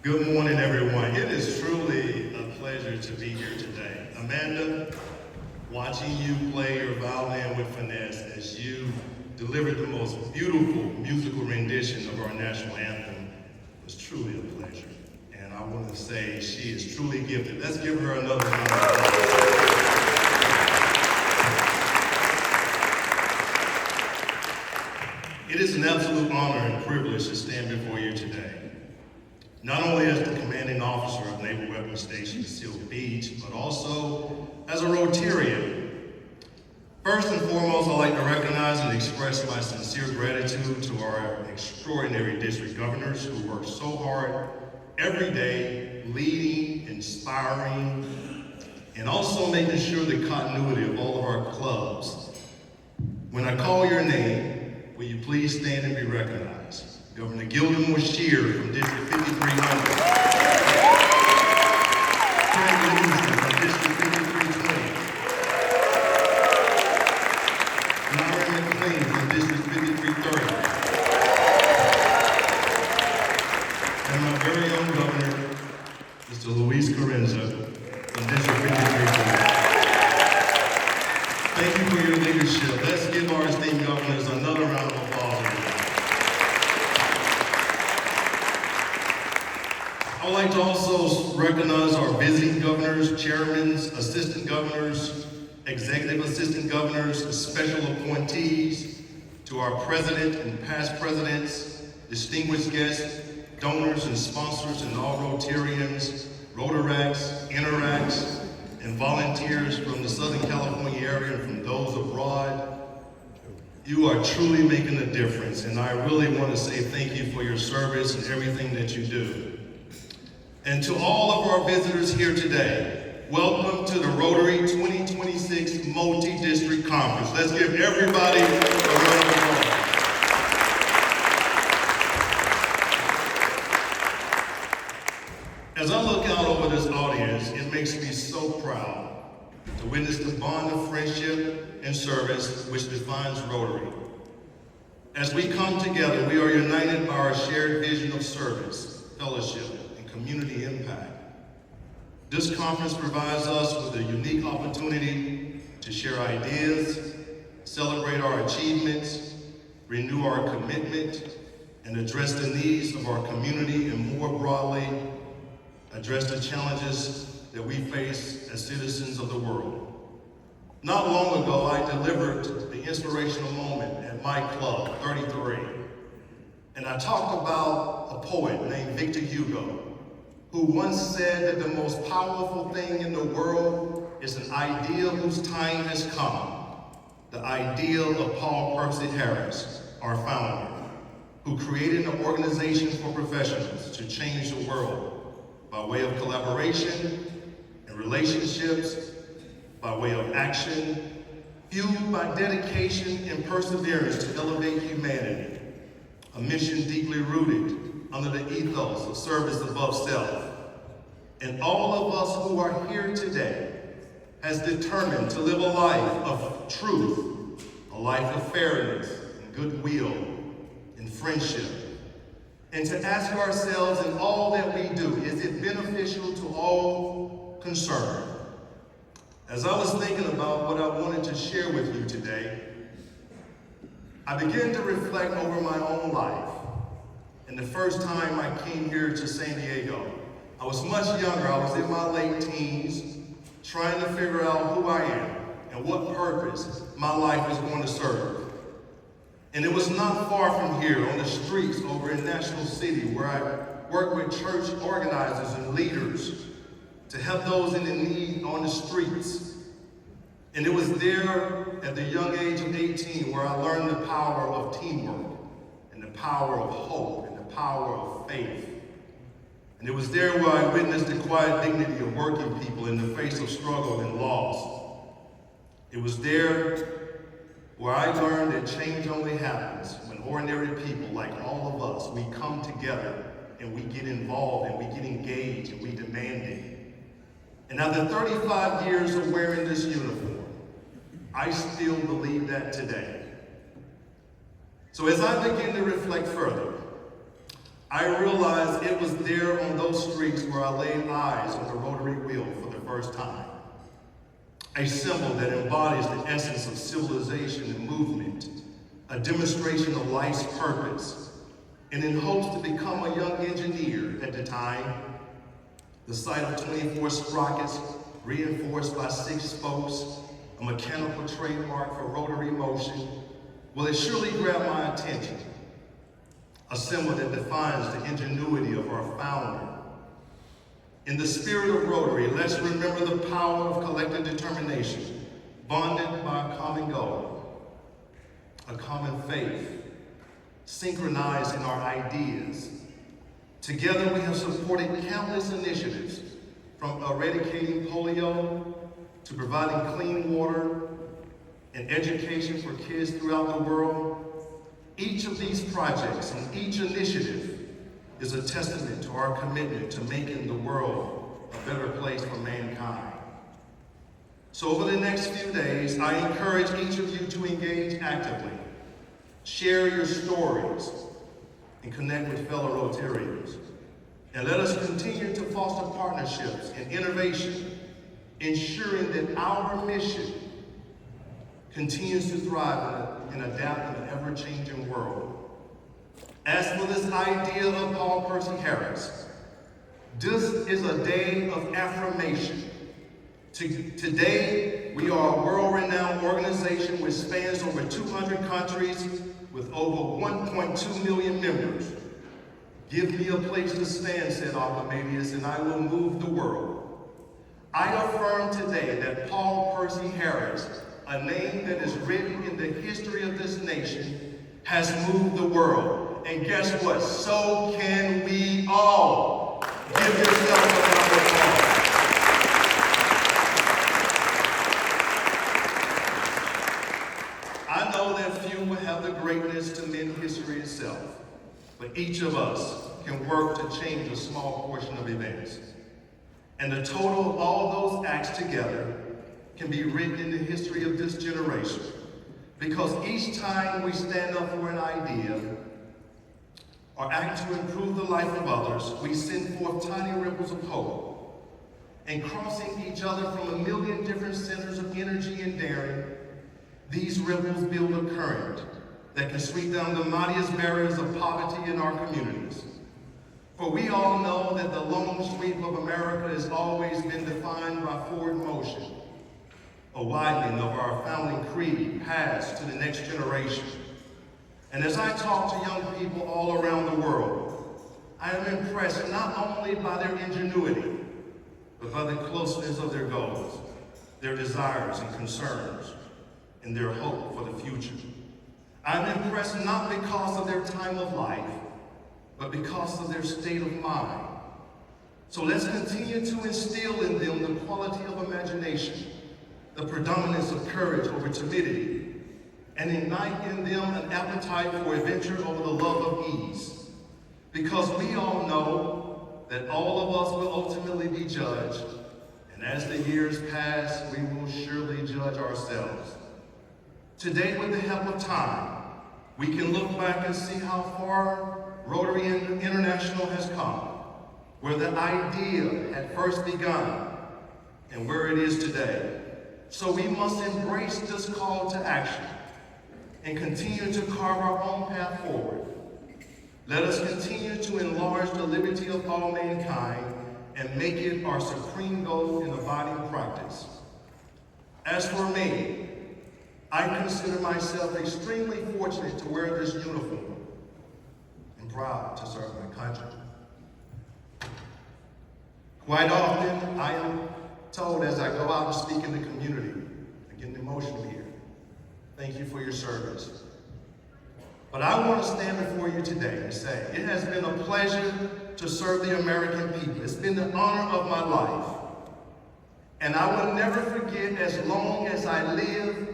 Good morning, everyone. It is truly a pleasure to be here today. Amanda, watching you play your violin with finesse as you delivered the most beautiful musical rendition of our national anthem was truly a pleasure. And I want to say she is truly gifted. Let's give her another round of applause. It is an absolute honor and privilege to stand before you today. Not only as the commanding officer of Naval Weapons Station Seal Beach, but also as a Rotarian. First and foremost, I'd like to recognize and express my sincere gratitude to our extraordinary district governors who work so hard every day, leading, inspiring, and also making sure the continuity of all of our clubs. When I call your name, will you please stand and be recognized? Governor Gilden Washeer from District 5300. Frank Livingston from District 5320. Myron McLean from District 5330. And my very own governor, Mr. Luis Carranza from District 5320. Thank you for your leadership. Let's give our esteemed governors another round of applause. I would like to also recognize our visiting governors, chairmen, assistant governors, executive assistant governors, special appointees, to our president and past presidents, distinguished guests, donors and sponsors, and all Rotarians, Rotaracts, Interacts, and volunteers from the Southern California area and from those abroad. You are truly making a difference, and I really want to say thank you for your service and everything that you do. And to all of our visitors here today, welcome to the Rotary 2026 Multi-District Conference. Let's give everybody a round of applause. As I look out over this audience, it makes me so proud to witness the bond of friendship and service which defines Rotary. As we come together, we are united by our shared vision of service, fellowship, community impact. This conference provides us with a unique opportunity to share ideas, celebrate our achievements, renew our commitment, and address the needs of our community, and more broadly, address the challenges that we face as citizens of the world. Not long ago, I delivered the inspirational moment at my club, 33, and I talked about a poet named Victor Hugo, who once said that the most powerful thing in the world is an ideal whose time has come. The ideal of Paul Percy Harris, our founder, who created an organization for professionals to change the world by way of collaboration and relationships, by way of action, fueled by dedication and perseverance to elevate humanity, a mission deeply rooted under the ethos of service above self. And all of us who are here today has determined to live a life of truth, a life of fairness and goodwill and friendship. And to ask ourselves in all that we do, is it beneficial to all concerned? As I was thinking about what I wanted to share with you today, I began to reflect over my own life. And the first time I came here to San Diego, I was much younger. I was in my late teens, trying to figure out who I am and what purpose my life is going to serve. And it was not far from here on the streets over in National City where I worked with church organizers and leaders to help those in the need on the streets. And it was there at the young age of 18 where I learned the power of teamwork and the power of hope and the power of faith. And it was there where I witnessed the quiet dignity of working people in the face of struggle and loss. It was there where I learned that change only happens when ordinary people like all of us, we come together and we get involved and we get engaged and we demand it. And after 35 years of wearing this uniform, I still believe that today. So as I begin to reflect further, I realized it was there on those streets where I laid eyes on the rotary wheel for the first time. A symbol that embodies the essence of civilization and movement, a demonstration of life's purpose, and in hopes to become a young engineer at the time. The sight of 24 sprockets reinforced by 6 spokes, a mechanical trademark for rotary motion, well, it surely grabbed my attention. A symbol that defines the ingenuity of our founder. In the spirit of Rotary, let's remember the power of collective determination, bonded by a common goal, a common faith, synchronized in our ideas. Together we have supported countless initiatives, from eradicating polio to providing clean water and education for kids throughout the world. Each of these projects and each initiative is a testament to our commitment to making the world a better place for mankind. So over the next few days, I encourage each of you to engage actively, share your stories, and connect with fellow Rotarians. And let us continue to foster partnerships and innovation, ensuring that our mission continues to thrive and adapt in an ever-changing world. As for this idea of Paul Percy Harris, this is a day of affirmation. Today, we are a world-renowned organization which spans over 200 countries with over 1.2 million members. Give me a place to stand, said Archimedes, and I will move the world. I affirm today that Paul Percy Harris, a name that is written in the history of this nation, has moved the world. And guess what? So can we all. Give yourself a round of applause. I know that few will have the greatness to mend history itself, but each of us can work to change a small portion of events. And the total of all those acts together can be written in the history of this generation. Because each time we stand up for an idea or act to improve the life of others, we send forth tiny ripples of hope. And crossing each other from a million different centers of energy and daring, these ripples build a current that can sweep down the mightiest barriers of poverty in our communities. For we all know that the long sweep of America has always been defined by forward motion, a widening of our founding creed passed to the next generation. And as I talk to young people all around the world, I am impressed not only by their ingenuity, but by the closeness of their goals, their desires and concerns, and their hope for the future. I'm impressed not because of their time of life, but because of their state of mind. So let's continue to instill in them the quality of imagination, the predominance of courage over timidity, and ignite in them an appetite for adventure over the love of ease. Because we all know that all of us will ultimately be judged, and as the years pass, we will surely judge ourselves. Today, with the help of time, we can look back and see how far Rotary International has come, where the idea had first begun and where it is today. So we must embrace this call to action and continue to carve our own path forward. Let us continue to enlarge the liberty of all mankind and make it our supreme goal in abiding practice. As for me, I consider myself extremely fortunate to wear this uniform and proud to serve my country. Quite often, I am told as I go out and speak in the community, I'm getting emotional here, thank you for your service. But I want to stand before you today and say, it has been a pleasure to serve the American people. It's been the honor of my life. And I will never forget, as long as I live,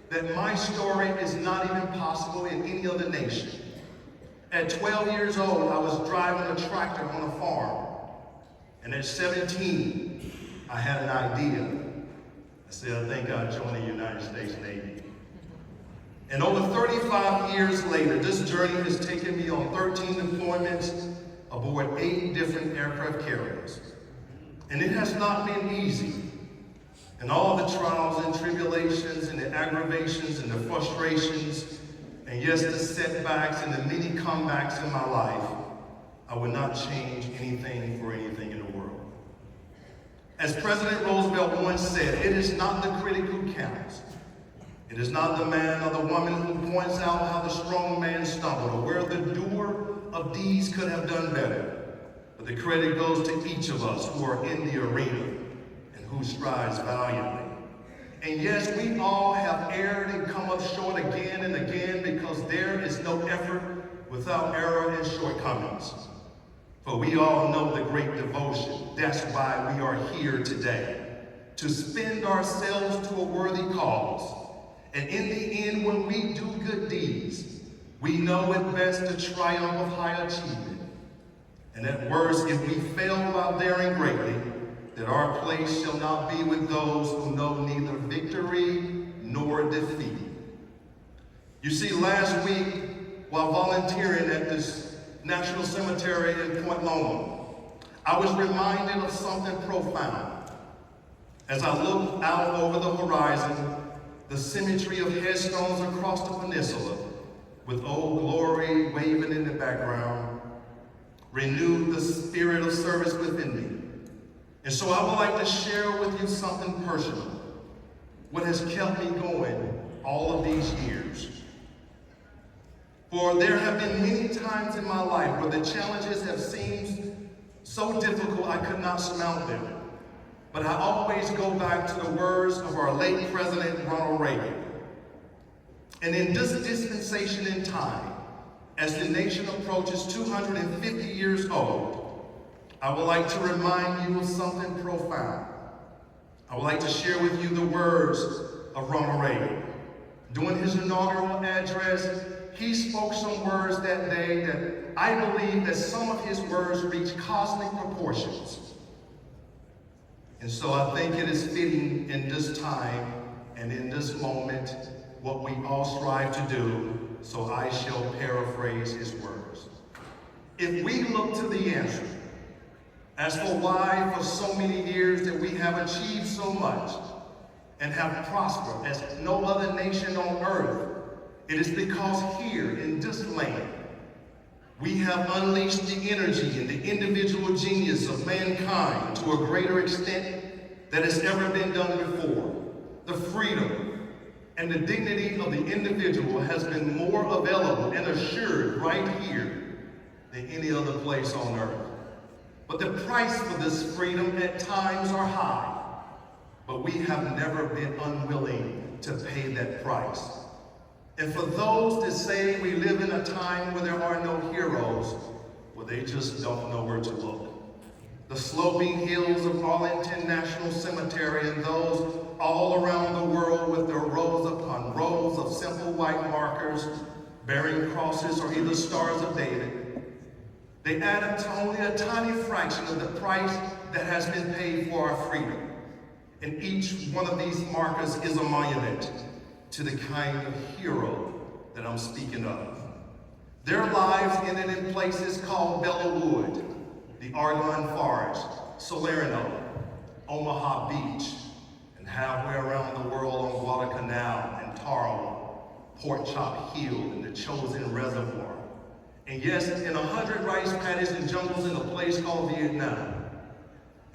that my story is not even possible in any other nation. At 12 years old, I was driving a tractor on a farm. And at 17, I had an idea. I said, I think I'll join the United States Navy. And over 35 years later, this journey has taken me on 13 deployments aboard 8 different aircraft carriers. And it has not been easy. And all the trials and tribulations and the aggravations and the frustrations, and yes, the setbacks and the many comebacks in my life, I would not change anything for anything in the world. As President Roosevelt once said, it is not the critic who counts. It is not the man or the woman who points out how the strong man stumbled or where the doer of deeds could have done better. But the credit goes to each of us who are in the arena and who strives valiantly. And yes, we all have erred and come up short again and again, because there is no effort without error and shortcomings. For we all know the great devotion. That's why we are here today, to spend ourselves to a worthy cause. And in the end, when we do good deeds, we know it best the triumph of high achievement. And at worst, if we fail while daring greatly, that our place shall not be with those who know neither victory nor defeat. You see, last week, while volunteering at this National Cemetery in Point Loma, I was reminded of something profound. As I looked out over the horizon, the symmetry of headstones across the peninsula, with Old Glory waving in the background, renewed the spirit of service within me. And so I would like to share with you something personal, what has kept me going all of these years. For there have been many times in my life where the challenges have seemed so difficult I could not surmount them. But I always go back to the words of our late President Ronald Reagan. And in this dispensation in time, as the nation approaches 250 years old, I would like to remind you of something profound. I would like to share with you the words of Ronald Reagan. During his inaugural address, he spoke some words that day that I believe that some of his words reach cosmic proportions. And so I think it is fitting in this time and in this moment what we all strive to do, so I shall paraphrase his words. If we look to the answer as for why for so many years that we have achieved so much and have prospered as no other nation on earth, it is because here in this land, we have unleashed the energy and the individual genius of mankind to a greater extent than has ever been done before. The freedom and the dignity of the individual has been more available and assured right here than any other place on earth. But the price for this freedom at times are high, but we have never been unwilling to pay that price. And for those that say we live in a time where there are no heroes, well, they just don't know where to look. The sloping hills of Arlington National Cemetery and those all around the world with their rows upon rows of simple white markers bearing crosses or either stars of David, they add up to only a tiny fraction of the price that has been paid for our freedom. And each one of these markers is a monument to the kind of hero that I'm speaking of. Their lives ended in places called Belleau Wood, the Argonne Forest, Salerno, Omaha Beach, and halfway around the world on Guadalcanal and Tarawa, Pork Chop Hill and the Chosin Reservoir. And yes, in 100 rice paddies and jungles in a place called Vietnam.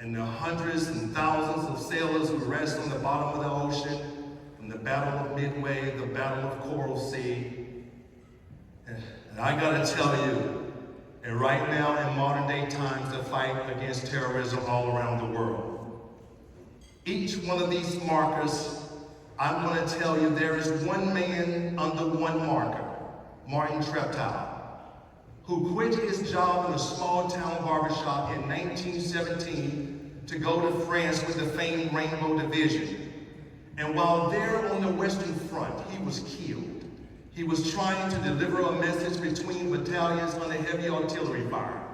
And the hundreds and thousands of sailors who rest on the bottom of the ocean, from the Battle of Midway, the Battle of Coral Sea. And I gotta tell you, and right now in modern day times, the fight against terrorism all around the world. Each one of these markers, I'm gonna tell you, there is one man under one marker, Martin Treptow, who quit his job in a small town barbershop in 1917 to go to France with the famed Rainbow Division. And while there on the Western Front, he was killed. He was trying to deliver a message between battalions under heavy artillery fire.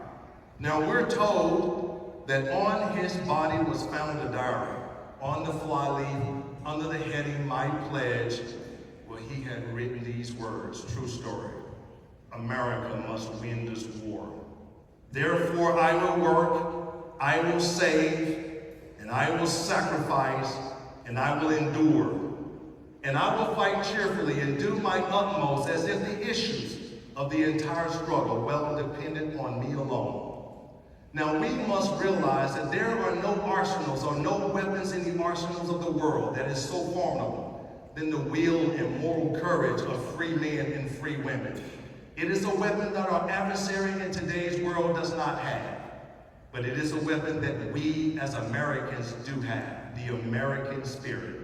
Now we're told that on his body was found a diary on the flyleaf under the heading My Pledge, where he had written these words, true story: America must win this war. Therefore I will work, I will save, and I will sacrifice, and I will endure. And I will fight cheerfully and do my utmost as if the issues of the entire struggle well depended on me alone. Now we must realize that there are no arsenals or no weapons in the arsenals of the world that is so formidable than the will and moral courage of free men and free women. It is a weapon that our adversary in today's world does not have, but it is a weapon that we as Americans do have, the American spirit.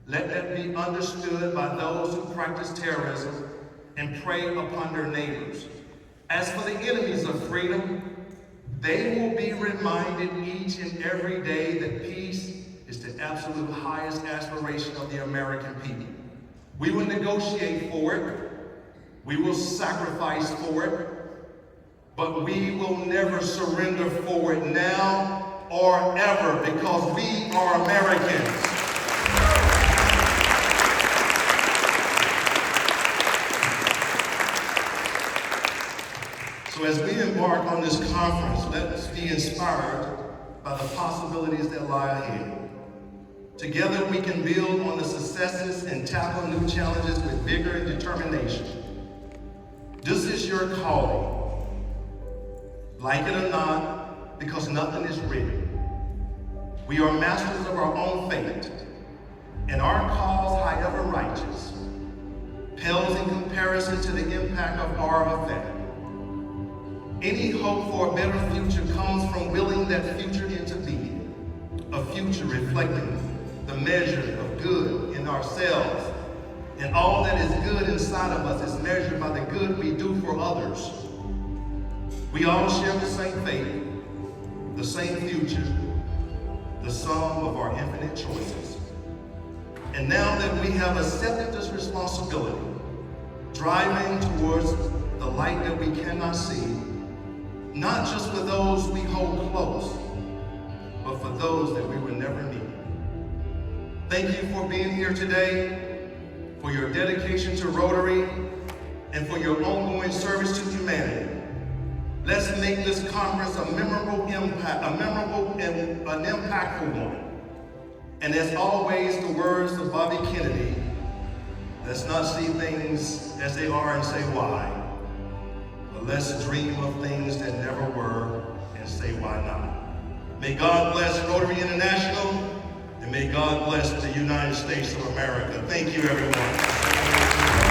Let that be understood by those who practice terrorism and prey upon their neighbors. As for the enemies of freedom, they will be reminded each and every day that peace is the absolute highest aspiration of the American people. We will negotiate for it, we will sacrifice for it, but we will never surrender for it now or ever, because we are Americans. So as we embark on this conference, let us be inspired by the possibilities that lie ahead. Together we can build on the successes and tackle new challenges with vigor and determination. This is your calling. Like it or not, because nothing is written. We are masters of our own fate, and our cause, however righteous, pales in comparison to the impact of our effect. Any hope for a better future comes from willing that future into being, a future reflecting the measure of good in ourselves, and all that is good inside of us is measured by the good we do for others. We all share the same fate, the same future, the sum of our infinite choices. And now that we have accepted this responsibility, driving towards the light that we cannot see, not just for those we hold close, but for those that we will never need. Thank you for being here today, for your dedication to Rotary, and for your ongoing service to humanity. Let's make this conference a memorable and an impactful one. And as always, the words of Bobby Kennedy, let's not see things as they are and say why. But let's dream of things that never were and say why not. May God bless Rotary International, and may God bless the United States of America. Thank you, everyone.